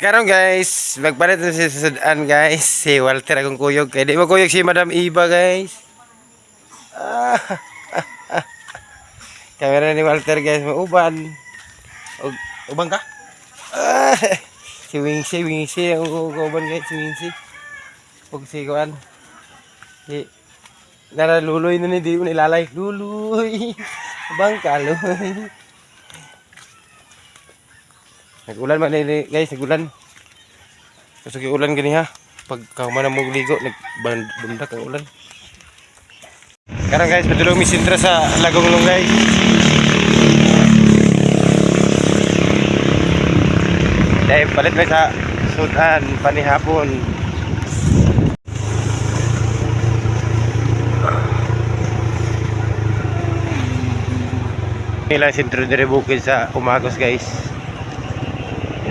Karon guys, magpalit na si sudan guys. Si Walter akong kuyog. Kaya di mo kuyog si Madam Iba guys. Ah, kamera ni Walter guys. Mauban. Ubang ka? Ah, si Wingsi. Ang uban guys, si Wingsi. Huwag si Kuan. Si, luloy na ni di mo nilalay. Luloy. Ubang ka, luloy. Nagulan man ni guys, nagulan. Kasi ulan gani ha. Pag kamana mo ligo, nagbundak ang ulan. Karang guys, padulong mi sintra sa Lagong guys. Dahil palit na sa sudan panihapon. Ilang sintro dire bukid sa Umagos guys.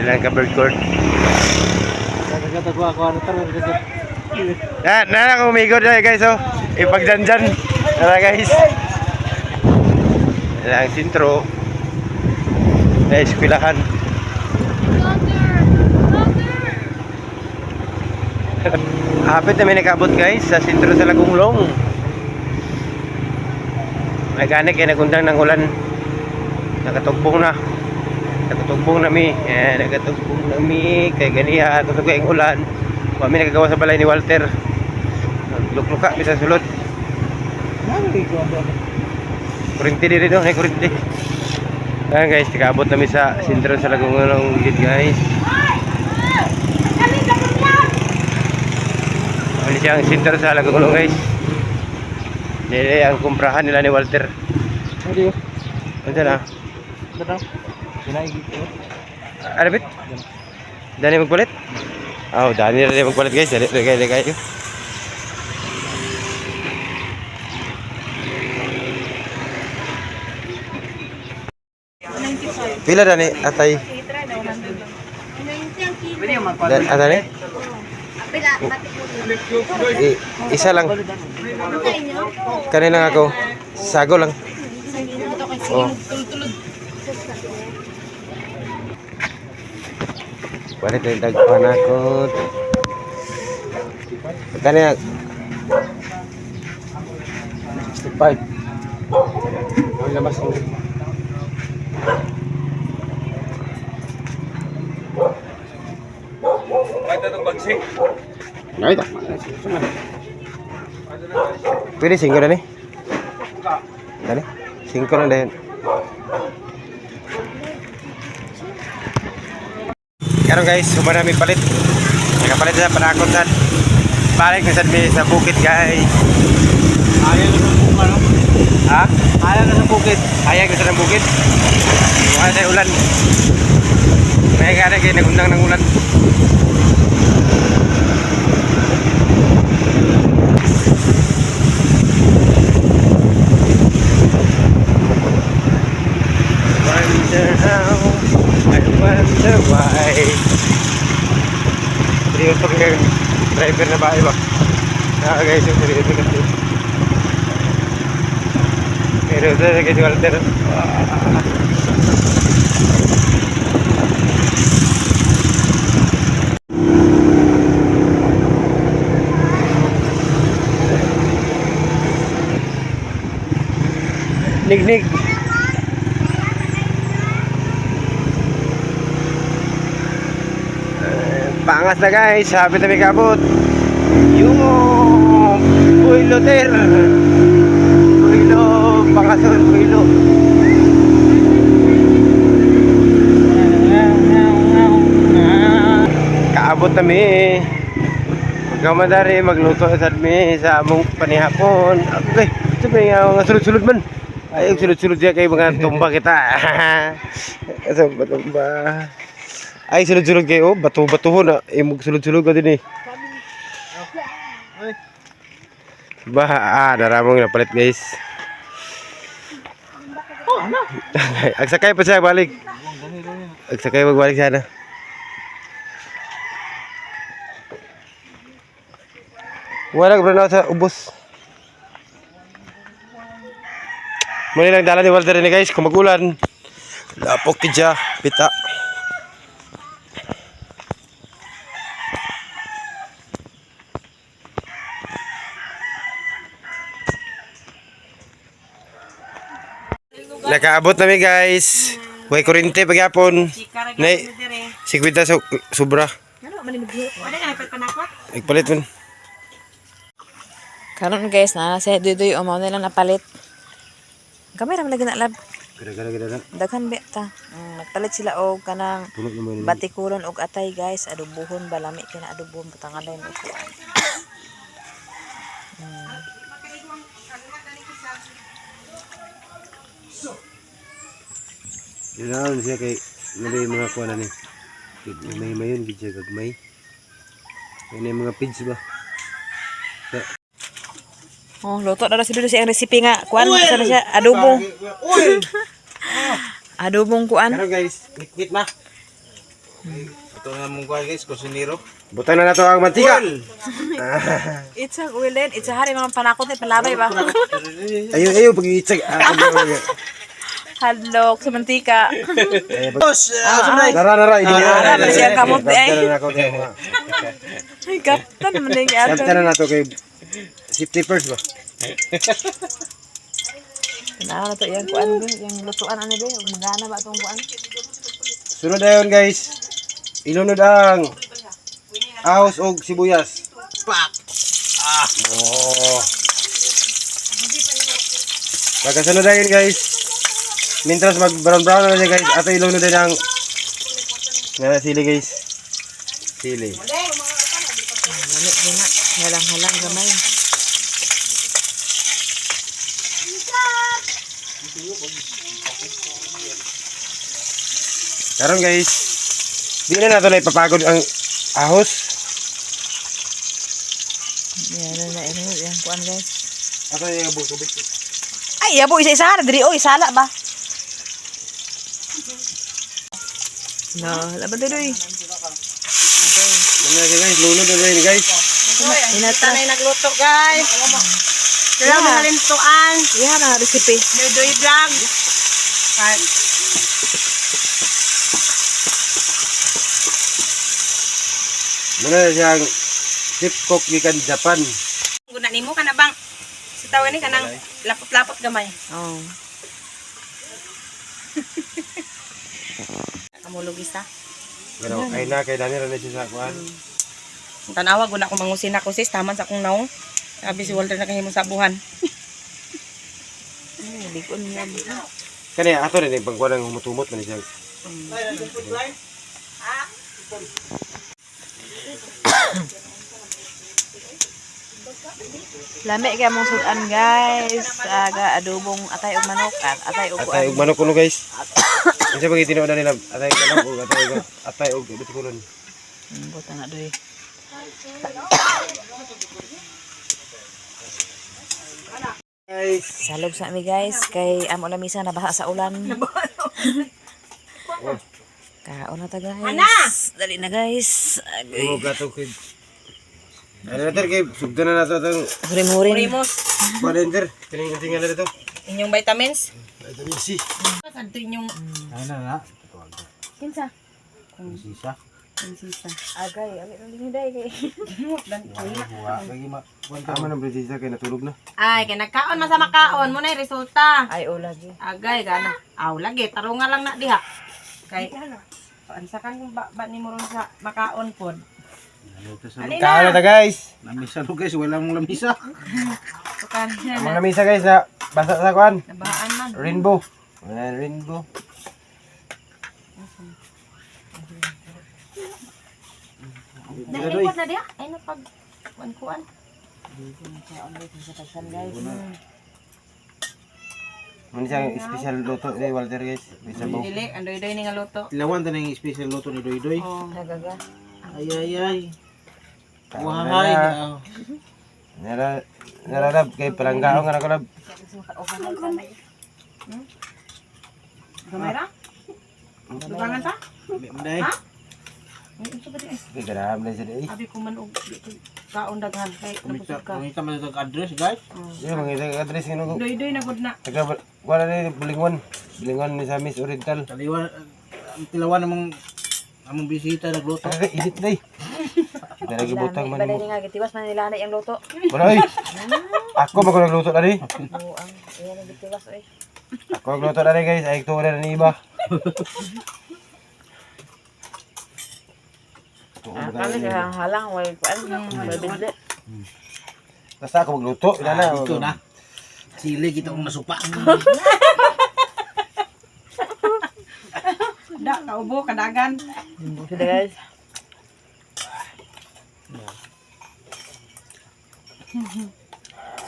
Ilang ka bird court. Na umigod na guys oh. Ipagjanjan. Tara guys. Ilang sintro. Na eskwelahan. Hapit na may nakabot guys sa sintro sa Lagunglong. Naganik kaya nagundang ng ulan. Nakatugbong na. Nakatugbong nami. Nakatugbong nami. Kaya ganiya. Kusog kayong ulan. Kami nagagawa sa balay ni Walter. Lukluka. Bisa sulod. Kurinti din rin. Kurinti. Ayan guys. Nakaabot nami sa sintro sa Lagunglong guys. Ini siyang sintro sa Lagunglong guys. Nili ang kumprahan nila ni Walter. Ano na? Ano bit? Dani magpalit? Oh, Dani rin magpalit guys. Dali kayo. Pila Dani atay? Atay? Isa lang. Kanina ako. Sago lang. Oh. Balik na dagpan ako. Kanina 65. Ang labas ang Pwede itong bagsik. Ay, ito. Pwede 5 na ni. Dali. 5 na din. Karon guys, suba namin palit. Nakapalit na panakot sa balik na sa bukid guys. Ayaw na sa bukid no? Ha? Ayaw na sa bukid. Ayaw na sa bukid. Wala tayo ulan. May gana kayo nagundang ng ulan. Wonder why. Seryoso kayo driver na bahay ba? Guys, yung seryoso kasi. Seryoso na kasi Walter. Nig. Pangas na guys, sabi na may kabot yung Puilo ter Puilo, Pangason, Puilo kaabot na mi magkamadari magluto sa mi sa among panihapon. Okay, ito may sulod-sulod man ay sulod-sulod siya kay mga tumba kita. Tumba ay sulod-sulod kayo, bato-bato na. Imog sulod-sulod ka din eh. Naramong na palit guys. Agsakay pa siya balik. Agsakay magbalik sana. Wala ka na sa ubos. Muli lang dala ni Walter ni guys, kumagulan. Lapok kidya, pita. Nakaabot na mi guys. Way kurente pagyapon. Nay 50 sobra. Nagpalit man. Karon guys na sa dudoy o mao nila napalit. Kamera man lagi na lab. Gara. Daghan beta. Nagpalit sila og kanang Puno naman. batikuron og atay guys, adobohon balami kina adobohon butangan mo ko. Yun siya kay nalay mga kuha na ni. May mayon gid siya gagmay. May mga pids ba? Oh, luto na si Dudo siya ang recipe nga. Kuan sa na siya adobo. Adobong kuan. Pero guys, wait ma. Ito na mong kuha guys, kusinero. Butan na nato ang mantika. It's a ulen, it's a hari mga panakot ni palabay ba. Ayo pag-iitsag. Hadlok sa mantika. Boss, Nara. Nara siya kamot ay. Kaptan Ay kaptan man ning ato. na nato kay safety first ba? Na to yang kuan be, yang lutuan ani be, magana ba tong kuan? Sunod ayon guys. Ilunod ang ahos og sibuyas. pak. Oh. Pagkasunod ayon guys. Mintras mag brown na siya guys. Ato ilunod din ang sili guys. Sili. Lamit gina, halang-halang gamay. Karon guys, di na nato na ipapagod ang ahos. Yan na yan kuan guys. Ato yung tubig. Ay, yabo isa-isa diri oy, sala ba? No, laban diri. Ano na guys, lunod na rin guys. Inatra Tanay nagluto guys. Kaya mga lintuan. yan ang recipe. Doy vlog. Ano na siyang tip cook gikan Japan. Guna nimo kana bang sa tawa ni kanang lapot-lapot gamay. Oh. Amulugista. Pero ay na kay Daniel na siya sa kuan. Tanawa guna ko mangusin ako sis taman sa akong naong. Sabi si Walter nakahimo sa buhan. Di ko niya. Kani ato rin pag kuan ang humutumot man siya. Lami kay mong sudan guys. Aga adobong atay og manok at atay og Atay og manok kuno guys. Kasi pag itinood na nila atay og manok ug atay og bitikulon. Buta na doy. Guys, Salog sa mi guys kay amo lamisa nabaha sa ulan. Kaon na ta guys. Dali na guys. mo gato kid. Ano na kay sugdan na nato tong Hurim-hurim. Primos. blender. Kining tingala dito. Inyong vitamins. Vitamin C. Kadto inyong Ano na? kinsa. Sisa. Kinsisa. Agay, ali lang din day kay. Buwa. Lagi ma. Tama na prinsesa kay natulog na. Ay, kay nagkaon man sa makaon mo na resulta. Ay ulagi. Agay gana. Aw lagi tarunga lang na diha. Kay paansa kang ba ni mo ron sa makaon pod. Kaon na ta guys. Lamisa no guys, wala mong lamisa. Tukan Ang mga misa guys na basa sa kuan. nabaan man. Rainbow. Ayan, rainbow. Naipot na diha. Ay no pag kuan. Ano siyang special luto ni Walter guys. May sabaw. Dili, andoy-doy ni nga luto. Ilawan ta ng special luto ni Doy Doy. Oh. Nagaga. Ay. Kaon Wahay. na. Nararab kay palanggaong nga nakulab. Gamay ra? Dugangan ta? Day. Ha? Ito ba di? Kay garaham na siya di. Abi ko man og kaon daghan kay nabusog ka. Kumita man sa address guys. Yung mga isang address nga nung Doy-doy na gud na. taga wala na yung Bulingon. Bulingon ni sa Miss Oriental. Taliwan ang tilawan among bisita nagluto. Taga edit na eh. Kita lagi butang man Balay mo. nga gitiwas man nila na yung luto. Wala eh. Ako ba ko nagluto na rin? Oo ang iyan ang gitiwas oy. Ako nagluto na rin guys, ay ito na ni iba. Kali kaya halang, way kuan, way bidli. Basta ako magluto, ina na. Ito na. Sili kita kong nasupa. Da, kaubo, kadagan. Sige guys.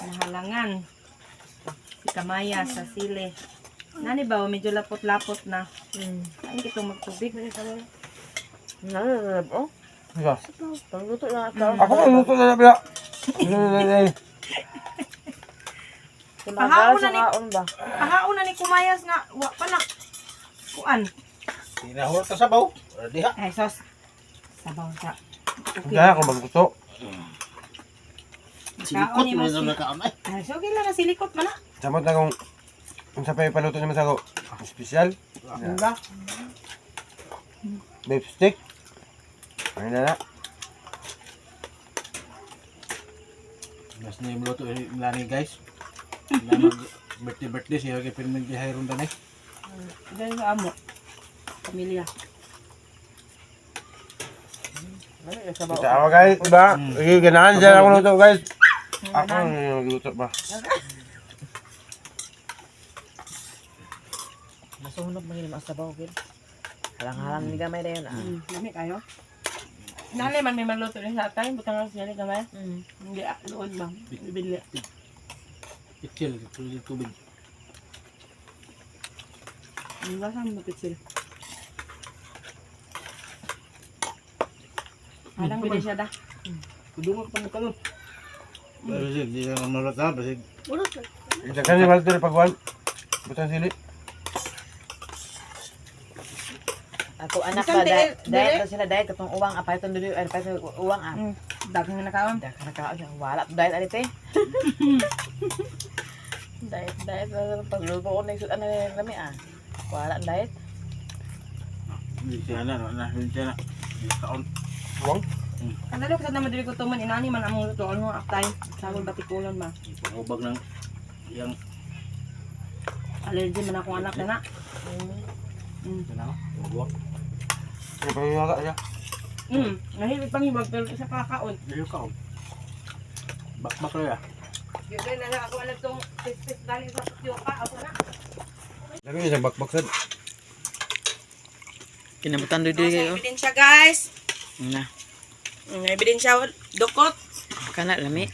Nahalangan. Si Kamaya sa sili. Nani ba, medyo lapot-lapot na. Saan kitong magtubig? Nalalab, oh. Sige. Pangluto lang ito. Ako magluto na pala. Tumagal sa kaon ba? Pahaon na ni Kumayas nga, wa pa na. Kuan. Tinahulot ka sa baw. Diha. Ay, sos. Sabaw sa. Hindi ako magluto. Silikot ni mo Mas- na nakaon ay. Ay, so gila na silikot man na. Samot na kung sa paluto naman sa ako. Special. Ano ba? Beef stick. Ano na. Mas na yung luto nila ni guys. Na mag birthday siya kay pinmin di hayron tanay. Dahil sa amo. Pamilya. Kita ako guys, diba? Ganahan siya ako luto guys. Ako nagluto ba? Masunog mo yung masabaw, gil. Halang-halang ni gamay na yun, ah. Lami kayo. Nanay man may magluto rin sa atay. Butang lang siya ni Kamaya. Mm. Hindi, doon ba? Bibili. Pitsil, tubig. Hindi ba saan mapitsil? Alang bili siya da. Kudungo pa nito. Pero sig di ka malot ha, basig. Isa ka ni Walter pagwal. Butang sili. Ako anak Isang ba, dili- diet na sila, diet. Katong uwang, apay itong dili, ay, apay itong uwang, ah. Dagang na nakaon. Dahil ka nakaon siya, wala. Diet, alite. Diet. Pagluto ko na yung ano yung lami, ah. Wala, diet. Hindi siya na, hindi siya na. Kaon. Uwang. Kadalo kasi naman dili ko tuman inani man among luto ano aptay. Sagol batikulon ba. Ubag ng yang Allergy man akong anak na. tanaw. Ubag. Ano pa yung yata siya? Nahilig pang hibag pero isa kakaon. Dili kaon. Bakbak ra. Gyoy na lang ako alam tong pis galing sa Tiopa ako na. Lagi niya sa bakbaksad. Kinabutan doon Sa ebidensya guys. Na. Ebidensya dukot. Kana, lami.